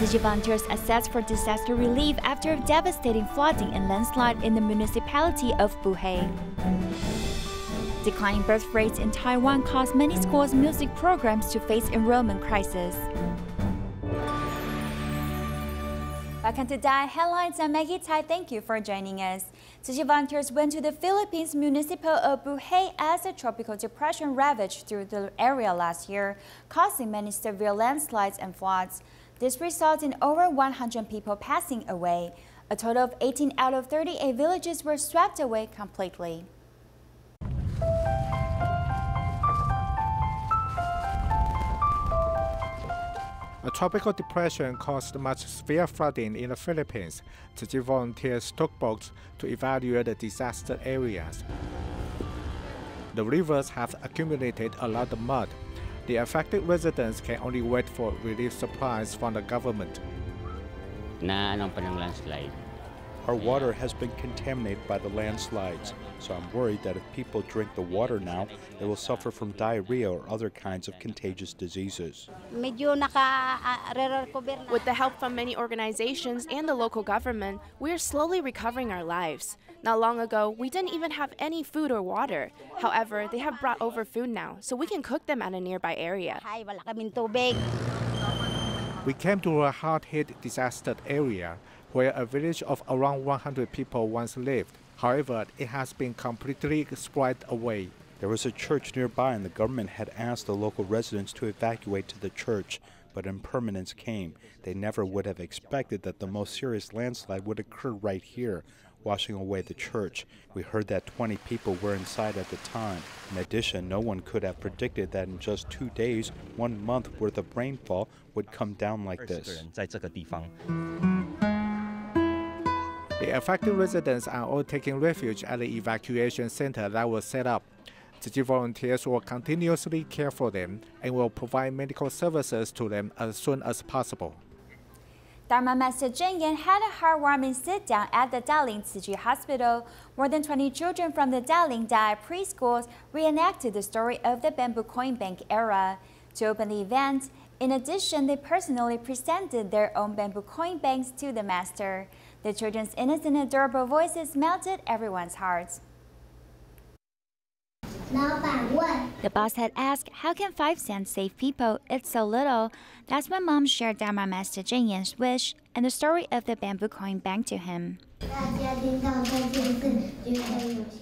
Tzu Chi volunteers assess for disaster relief after devastating flooding and landslide in the municipality of Buhi. Declining birth rates in Taiwan caused many schools' music programs to face enrollment crisis. Welcome to DaAi Headlines. I'm Maggie Tai. Thank you for joining us. Tzu Chi volunteers went to the Philippines municipal of Buhi as a tropical depression ravaged through the area last year, causing many severe landslides and floods. This resulted in over 100 people passing away. A total of 18 out of 38 villages were swept away completely. A tropical depression caused much severe flooding in the Philippines. Tzu Chi volunteers took boats to evaluate the disaster areas. The rivers have accumulated a lot of mud. The affected residents can only wait for relief supplies from the government. Our water has been contaminated by the landslides, so I'm worried that if people drink the water now, they will suffer from diarrhea or other kinds of contagious diseases. With the help from many organizations and the local government, we are slowly recovering our lives. Not long ago, we didn't even have any food or water. However, they have brought over food now, so we can cook them at a nearby area. We came to a hard-hit disastered area where a village of around 100 people once lived. However, it has been completely spread away. There was a church nearby and the government had asked the local residents to evacuate to the church, but impermanence came. They never would have expected that the most serious landslide would occur right here, washing away the church. We heard that 20 people were inside at the time. In addition, no one could have predicted that in just 2 days, 1 month worth of rainfall would come down like this. The affected residents are all taking refuge at the evacuation center that was set up. Tzu Chi volunteers will continuously care for them and will provide medical services to them as soon as possible. Dharma Master Zhen Yan had a heartwarming sit-down at the Dalian Tzu Chi Hospital. More than 20 children from the Dalian DaAi preschools reenacted the story of the bamboo coin bank era. To open the event, in addition, they personally presented their own bamboo coin banks to the master. The children's innocent and adorable voices melted everyone's hearts. The boss had asked, how can 5 cents save people? It's so little. That's when Mom shared Dharma Master Zhen Yan's wish and the story of the bamboo coin bank to him.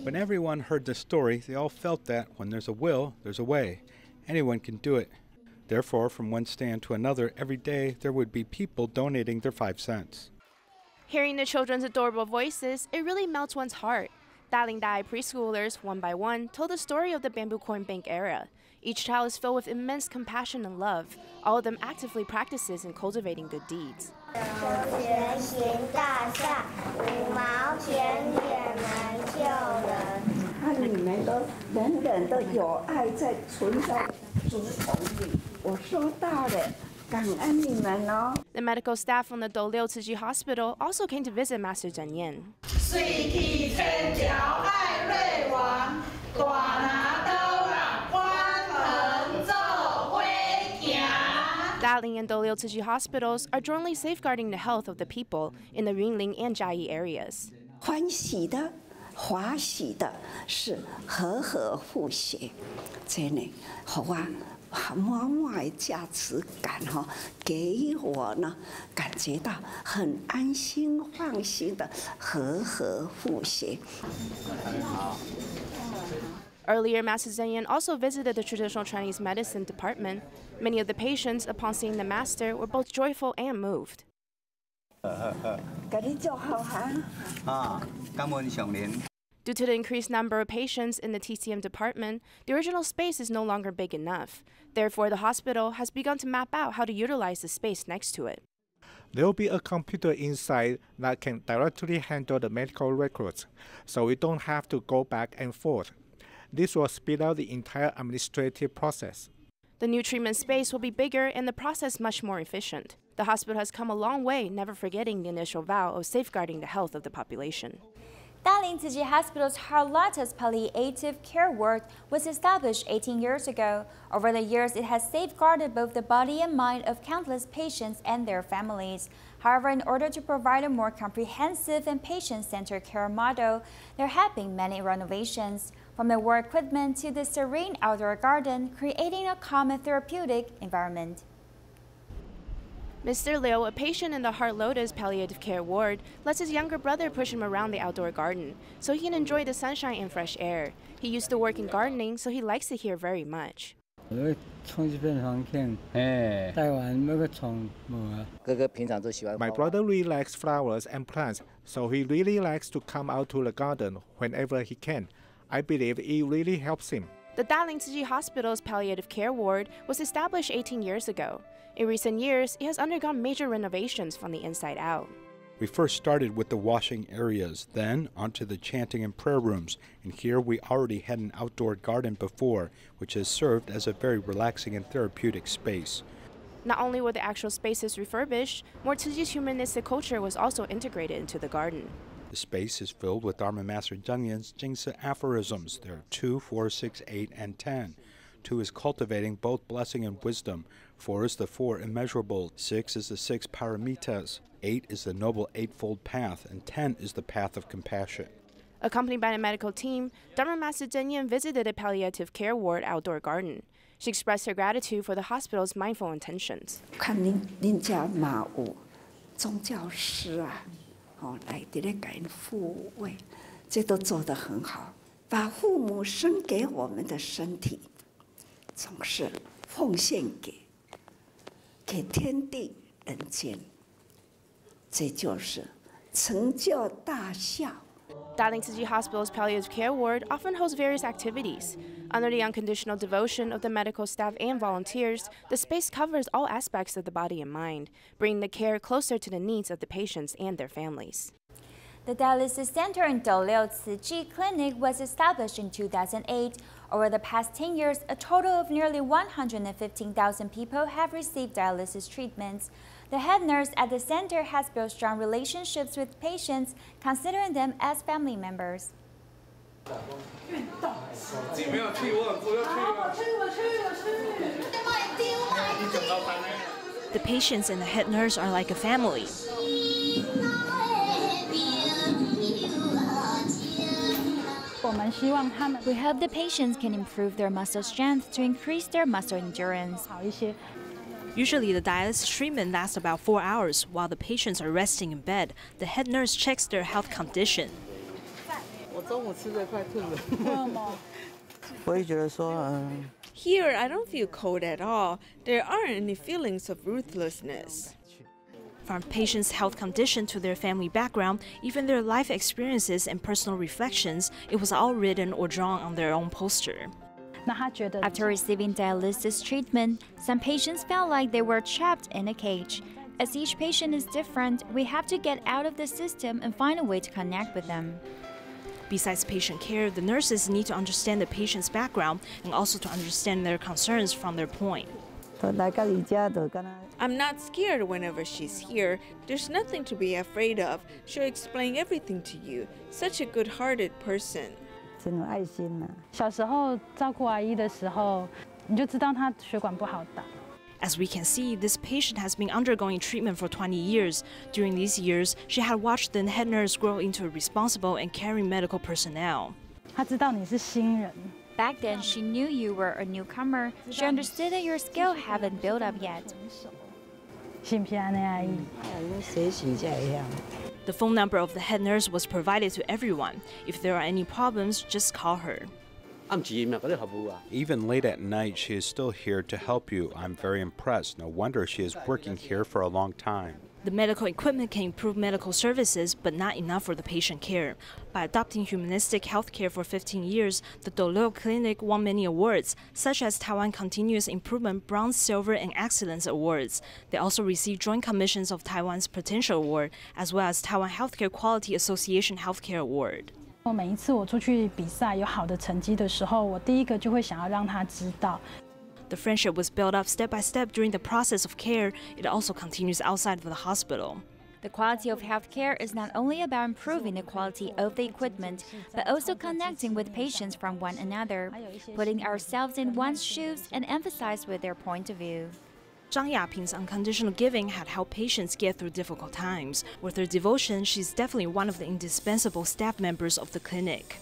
When everyone heard the story, they all felt that when there's a will, there's a way. Anyone can do it. Therefore, from one stand to another, every day there would be people donating their 5 cents. Hearing the children's adorable voices, it really melts one's heart. Dalian DaAi preschoolers, one by one, told the story of the bamboo coin bank era. Each child is filled with immense compassion and love. All of them actively practices in cultivating good deeds. The medical staff from the Doliu Tzu Chi Hospital also came to visit Master Zhen Yan. Dalian and Doliu Tzu Chi hospitals are jointly safeguarding the health of the people in the Yunlin and Jiayi areas. 欢喜的、华喜的是和和互协，这呢，好啊。妈妈的价值感给我呢感觉到很安心放心的和和互协。 Earlier, Master Zhen Yan also visited the traditional Chinese medicine department. Many of the patients, upon seeing the master, were both joyful and moved. Due to the increased number of patients in the TCM department, the original space is no longer big enough. Therefore, the hospital has begun to map out how to utilize the space next to it. There will be a computer inside that can directly handle the medical records, so we don't have to go back and forth. This will speed up the entire administrative process. The new treatment space will be bigger and the process much more efficient. The hospital has come a long way, never forgetting the initial vow of safeguarding the health of the population. Dalian Tzu Chi Hospital's Harlotta's Palliative Care Ward was established 18 years ago. Over the years, it has safeguarded both the body and mind of countless patients and their families. However, in order to provide a more comprehensive and patient-centered care model, there have been many renovations, from the ward equipment to the serene outdoor garden, creating a calm and therapeutic environment. Mr. Liu, a patient in the Harlotta's palliative care ward, lets his younger brother push him around the outdoor garden so he can enjoy the sunshine and fresh air. He used to work in gardening, so he likes it here very much. My brother really likes flowers and plants, so he really likes to come out to the garden whenever he can. I believe it really helps him. The Dalian Tzu Chi Hospital's palliative care ward was established 18 years ago. In recent years, it has undergone major renovations from the inside out. We first started with the washing areas, then onto the chanting and prayer rooms, and here we already had an outdoor garden before, which has served as a very relaxing and therapeutic space. Not only were the actual spaces refurbished, more Tzu Chi's humanistic culture was also integrated into the garden. The space is filled with Dharma Master Zheng Yan's Jingsi aphorisms. There are 2, 4, 6, 8, and 10. 2 is cultivating both blessing and wisdom. 4 is the 4 immeasurable. 6 is the 6 paramitas. 8 is the noble eightfold path. And 10 is the path of compassion. Accompanied by the medical team, Dharma Master Zheng Yan visited a palliative care ward outdoor garden. She expressed her gratitude for the hospital's mindful intentions. 看您家马武宗教师啊，来这里给人抚慰，这都做得很好。把父母生给我们的身体，总是奉献给天地人间，这就是成就大孝。 Dalian Tzu Chi Hospital's palliative care ward often hosts various activities. Under the unconditional devotion of the medical staff and volunteers, the space covers all aspects of the body and mind, bringing the care closer to the needs of the patients and their families. The dialysis center in Dalian Tzu Chi Clinic was established in 2008. Over the past 10 years, a total of nearly 115,000 people have received dialysis treatments. The head nurse at the center has built strong relationships with patients, considering them as family members. The patients and the head nurse are like a family. We hope the patients can improve their muscle strength to increase their muscle endurance. Usually the dialysis treatment lasts about 4 hours. While the patients are resting in bed, the head nurse checks their health condition. Here, I don't feel cold at all. There aren't any feelings of ruthlessness. From patients' health condition to their family background, even their life experiences and personal reflections, it was all written or drawn on their own poster. After receiving dialysis treatment, some patients felt like they were trapped in a cage. As each patient is different, we have to get out of the system and find a way to connect with them. Besides patient care, the nurses need to understand the patient's background and also to understand their concerns from their point. I'm not scared whenever she's here. There's nothing to be afraid of. She'll explain everything to you. Such a good-hearted person. As we can see, this patient has been undergoing treatment for 20 years. During these years, she had watched the head nurse grow into a responsible and caring medical personnel. Back then, she knew you were a newcomer. She understood that your skill haven't built up yet. The phone number of the head nurse was provided to everyone. If there are any problems, just call her. Even late at night, she is still here to help you. I'm very impressed. No wonder she is working here for a long time. The medical equipment can improve medical services, but not enough for the patient care. By adopting humanistic healthcare for 15 years, the Dalian Clinic won many awards, such as Taiwan Continuous Improvement Bronze, Silver, and Excellence Awards. They also received joint commissions of Taiwan's Potential Award, as well as Taiwan Healthcare Quality Association Healthcare Award. 每一次我出去比赛有好的成绩的时候，我第一个就会想要让他知道。 The friendship was built up step by step during the process of care. It also continues outside of the hospital. The quality of healthcare is not only about improving the quality of the equipment, but also connecting with patients from one another, putting ourselves in one's shoes and emphasize with their point of view. Zhang Yaping's unconditional giving had helped patients get through difficult times. With her devotion, she's definitely one of the indispensable staff members of the clinic.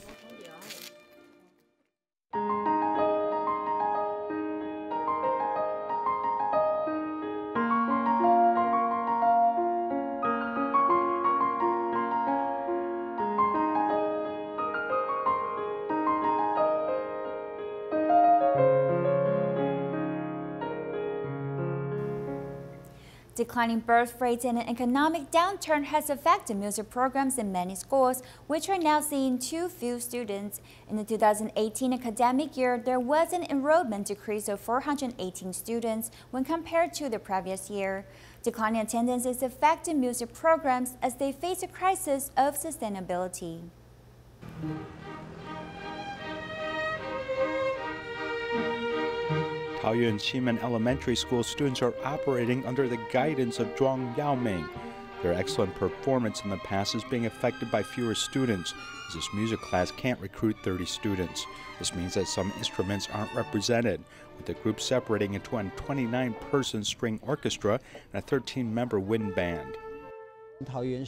Declining birth rates and an economic downturn has affected music programs in many schools, which are now seeing too few students. In the 2018 academic year, there was an enrollment decrease of 418 students when compared to the previous year. Declining attendance is affecting music programs as they face a crisis of sustainability. Taoyuan Ximen Elementary School students are operating under the guidance of Zhuang Yaoming. Their excellent performance in the past is being affected by fewer students, as this music class can't recruit 30 students. This means that some instruments aren't represented, with the group separating into a 29-person string orchestra and a 13-member wind band. Taoyuan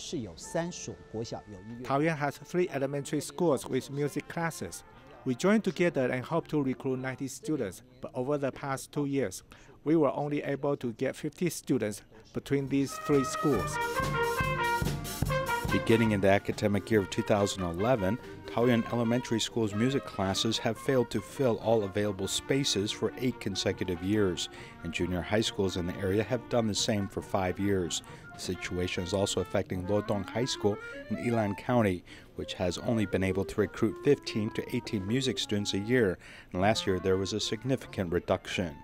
has 3 elementary schools with music classes. We joined together and hoped to recruit 90 students, but over the past 2 years, we were only able to get 50 students between these 3 schools. Beginning in the academic year of 2011, Taoyuan Elementary School's music classes have failed to fill all available spaces for 8 consecutive years, and junior high schools in the area have done the same for 5 years. The situation is also affecting Luodong High School in Yilan County, which has only been able to recruit 15 to 18 music students a year, and last year there was a significant reduction.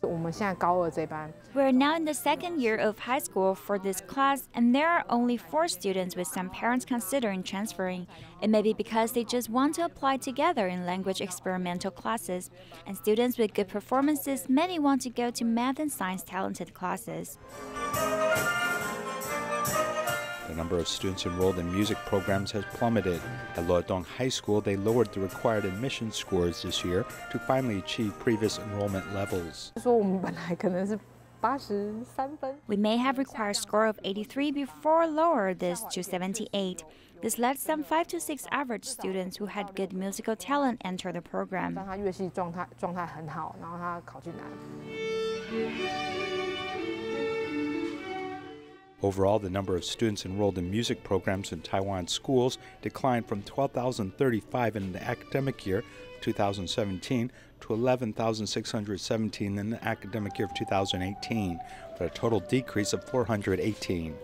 We're now in the 2nd year of high school for this class, and there are only 4 students, with some parents considering transferring. It may be because they just want to apply together in language experimental classes, and students with good performances, many want to go to math and science talented classes. The number of students enrolled in music programs has plummeted. At Luodong High School, they lowered the required admission scores this year to finally achieve previous enrollment levels. We may have required a score of 83 before lower this to 78. This led some 5 to 6 average students who had good musical talent enter the program. Overall, the number of students enrolled in music programs in Taiwan schools declined from 12,035 in the academic year of 2017 to 11,617 in the academic year of 2018, for a total decrease of 418.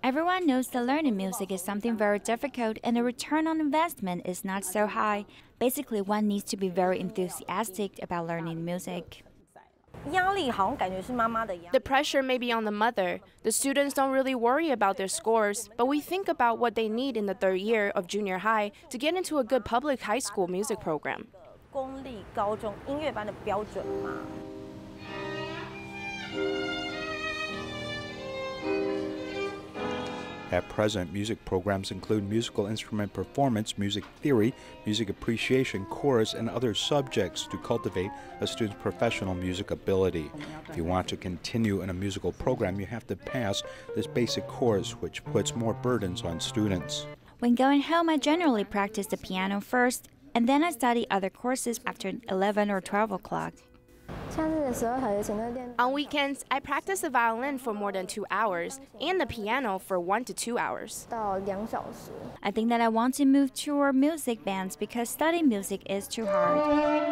Everyone knows that learning music is something very difficult and the return on investment is not so high. Basically, one needs to be very enthusiastic about learning music. The pressure may be on the mother. The students don't really worry about their scores, but we think about what they need in the 3rd year of junior high to get into a good public high school music program. At present, music programs include musical instrument performance, music theory, music appreciation, chorus, and other subjects to cultivate a student's professional music ability. If you want to continue in a musical program, you have to pass this basic course, which puts more burdens on students. When going home, I generally practice the piano first, and then I study other courses after 11 or 12 o'clock. On weekends, I practice the violin for more than 2 hours and the piano for 1 to 2 hours. I think that I want to move toward music bands because studying music is too hard.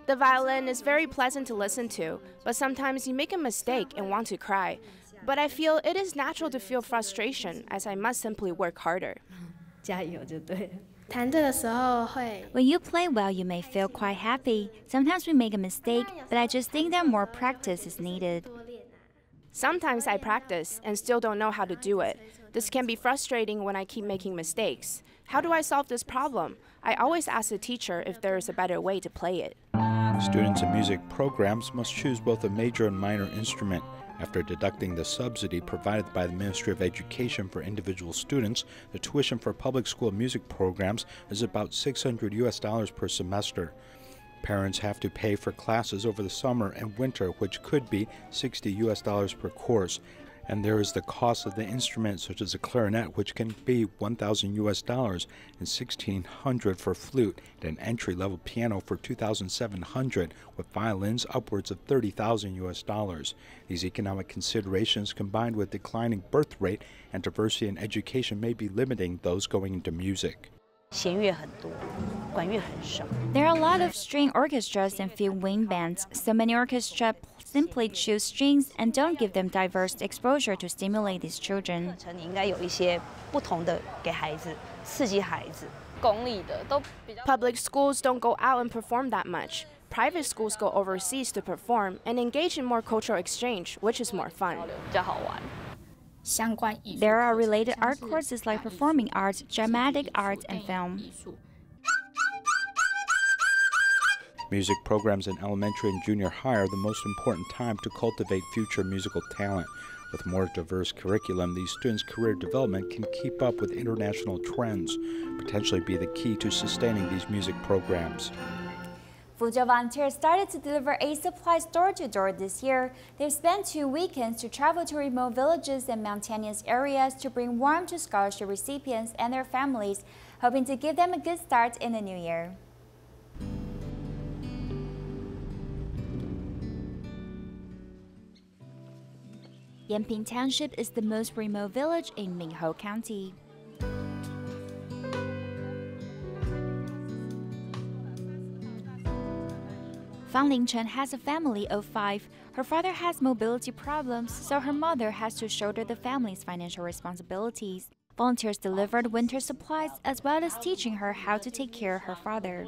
The violin is very pleasant to listen to, but sometimes you make a mistake and want to cry. But I feel it is natural to feel frustration, as I must simply work harder. When you play well, you may feel quite happy. Sometimes we make a mistake, but I just think that more practice is needed. Sometimes I practice and still don't know how to do it. This can be frustrating when I keep making mistakes. How do I solve this problem? I always ask the teacher if there is a better way to play it. Students in music programs must choose both a major and minor instrument. After deducting the subsidy provided by the Ministry of Education for individual students, the tuition for public school music programs is about $600 per semester. Parents have to pay for classes over the summer and winter, which could be $60 per course. And there is the cost of the instrument, such as a clarinet, which can be $1,000 and $1,600 for flute, and an entry-level piano for $2,700, with violins upwards of $30,000. These economic considerations, combined with declining birth rate and diversity in education, may be limiting those going into music. There are a lot of string orchestras and few wind bands, so many orchestras simply choose strings and don't give them diverse exposure to stimulate these children. Public schools don't go out and perform that much. Private schools go overseas to perform and engage in more cultural exchange, which is more fun. There are related art courses like performing arts, dramatic arts, and film. Music programs in elementary and junior high are the most important time to cultivate future musical talent. With more diverse curriculum, these students' career development can keep up with international trends, potentially be the key to sustaining these music programs. Fuzhou volunteers started to deliver aid supplies door-to-door this year. They've spent 2 weekends to travel to remote villages and mountainous areas to bring warmth to scholarship recipients and their families, hoping to give them a good start in the new year. Yanping Township is the most remote village in Minho County. Fang Lingchen has a family of 5. Her father has mobility problems, so her mother has to shoulder the family's financial responsibilities. Volunteers delivered winter supplies as well as teaching her how to take care of her father.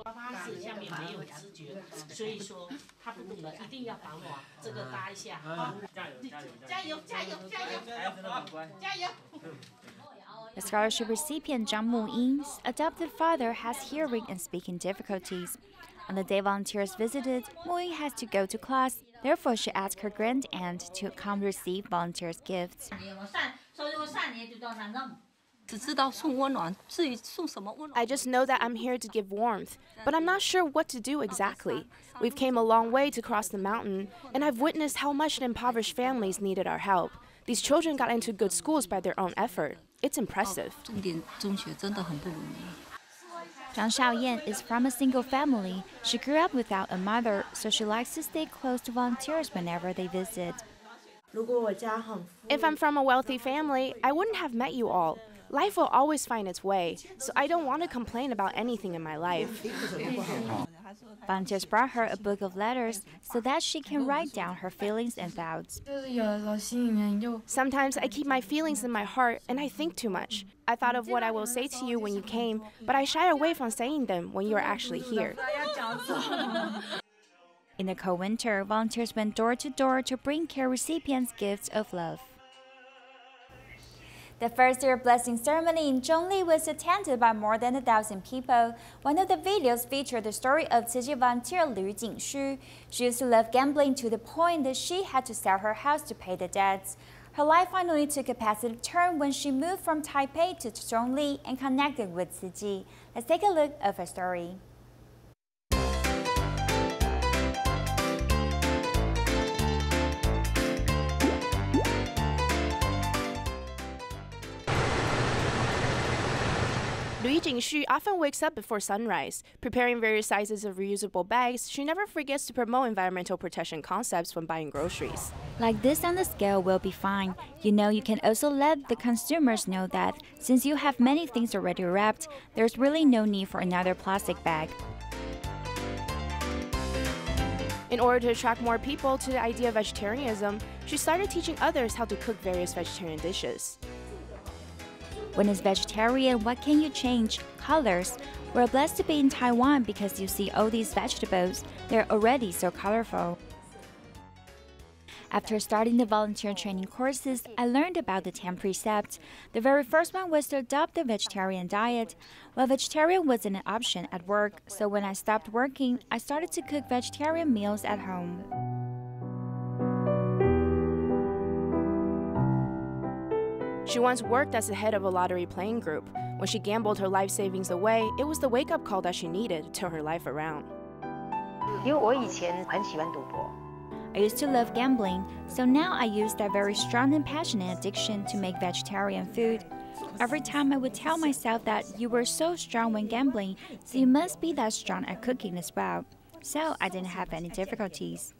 The scholarship recipient Zhang Muyin's adopted father has hearing and speaking difficulties. On the day volunteers visited, Muyi has to go to class. Therefore, she asked her grand-aunt to come receive volunteers' gifts. I just know that I'm here to give warmth, but I'm not sure what to do exactly. We've came a long way to cross the mountain, and I've witnessed how much the impoverished families needed our help. These children got into good schools by their own effort. It's impressive. Zhang Xiaoyan is from a single family. She grew up without a mother, so she likes to stay close to volunteers whenever they visit. If I'm from a wealthy family, I wouldn't have met you all. Life will always find its way, so I don't want to complain about anything in my life. Volunteers brought her a book of letters so that she can write down her feelings and thoughts. Sometimes I keep my feelings in my heart and I think too much. I thought of what I will say to you when you came, but I shy away from saying them when you are actually here. In the cold winter, volunteers went door to door to bring care recipients gifts of love. The first year blessing ceremony in Zhongli was attended by more than 1,000 people. One of the videos featured the story of Tzu Chi volunteer Liu Jingshu. She used to love gambling to the point that she had to sell her house to pay the debts. Her life finally took a positive turn when she moved from Taipei to Zhongli and connected with Tzu Chi. Let's take a look at her story. Liu Jingshu often wakes up before sunrise. Preparing various sizes of reusable bags, she never forgets to promote environmental protection concepts when buying groceries. Like this on the scale will be fine. You know, you can also let the consumers know that since you have many things already wrapped, there's really no need for another plastic bag. In order to attract more people to the idea of vegetarianism, she started teaching others how to cook various vegetarian dishes. When it's vegetarian, what can you change? Colors. We're blessed to be in Taiwan because you see all these vegetables. They're already so colorful. After starting the volunteer training courses, I learned about the 10 precepts. The very first one was to adopt the vegetarian diet. Well, vegetarian wasn't an option at work, so when I stopped working, I started to cook vegetarian meals at home. She once worked as the head of a lottery playing group. When she gambled her life savings away, it was the wake-up call that she needed to turn her life around. 因为我以前很喜欢赌博。 I used to love gambling, so now I use that very strong and passionate addiction to make vegetarian food. Every time I would tell myself that you were so strong when gambling, so you must be that strong at cooking as well. So I didn't have any difficulties.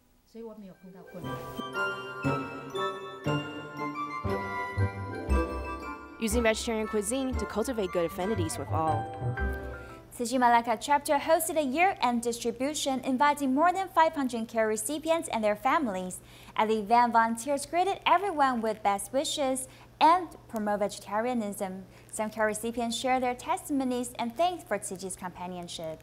Using vegetarian cuisine to cultivate good affinities with all. Tzu Chi Malacca chapter hosted a year-end distribution inviting more than 500 care recipients and their families. At the event, volunteers greeted everyone with best wishes and promote vegetarianism. Some care recipients shared their testimonies and thanked for Tzu Chi's companionship.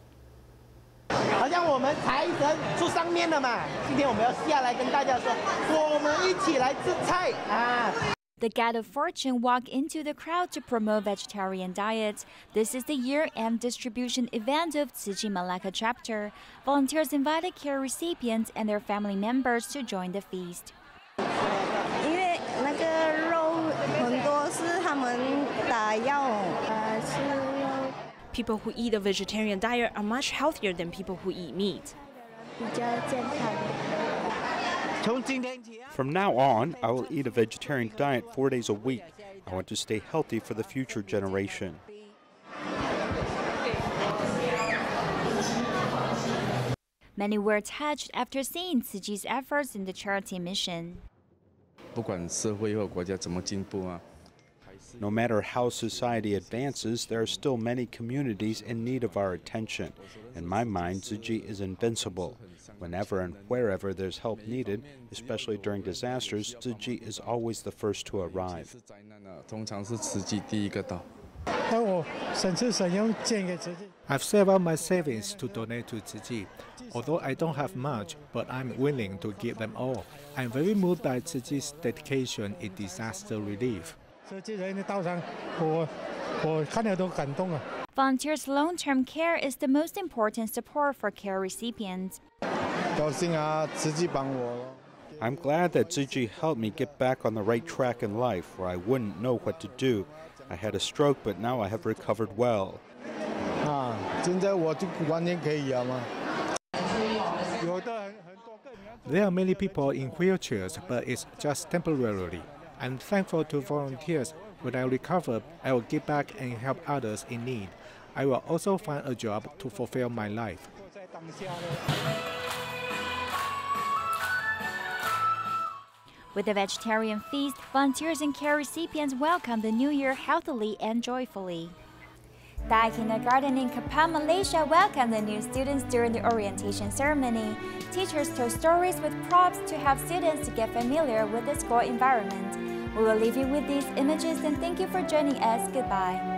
好像我们财神出上面了嘛，今天我们要下来跟大家说，我们一起来吃菜啊。 The God of Fortune walked into the crowd to promote vegetarian diets. This is the year-end distribution event of Tzu Chi Malacca chapter. Volunteers invited care recipients and their family members to join the feast. 因为那个肉很多是他们打药，吃肉。 People who eat a vegetarian diet are much healthier than people who eat meat. 比较健康。 From now on, I will eat a vegetarian diet 4 days a week. I want to stay healthy for the future generation. Many were touched after seeing Tzu Chi's efforts in the charity mission. No matter how society advances, there are still many communities in need of our attention. In my mind, Tzu Chi is invincible. Whenever and wherever there's help needed, especially during disasters, Tzu Chi is always the first to arrive. I've saved up my savings to donate to Tzu Chi. Although I don't have much, but I'm willing to give them all. I'm very moved by Tzu Chi's dedication in disaster relief. Volunteers' long-term care is the most important support for care recipients. I'm glad that Tzu Chi helped me get back on the right track in life, where I wouldn't know what to do. I had a stroke, but now I have recovered well. There are many people in wheelchairs, but it's just temporarily. I'm thankful to volunteers. When I recover, I will give back and help others in need. I will also find a job to fulfill my life. With the vegetarian feast, volunteers and care recipients welcome the new year healthily and joyfully. DaAi Kindergarten in Kapam, Malaysia welcomed the new students during the orientation ceremony. Teachers told stories with props to help students to get familiar with the school environment. We will leave you with these images and thank you for joining us. Goodbye.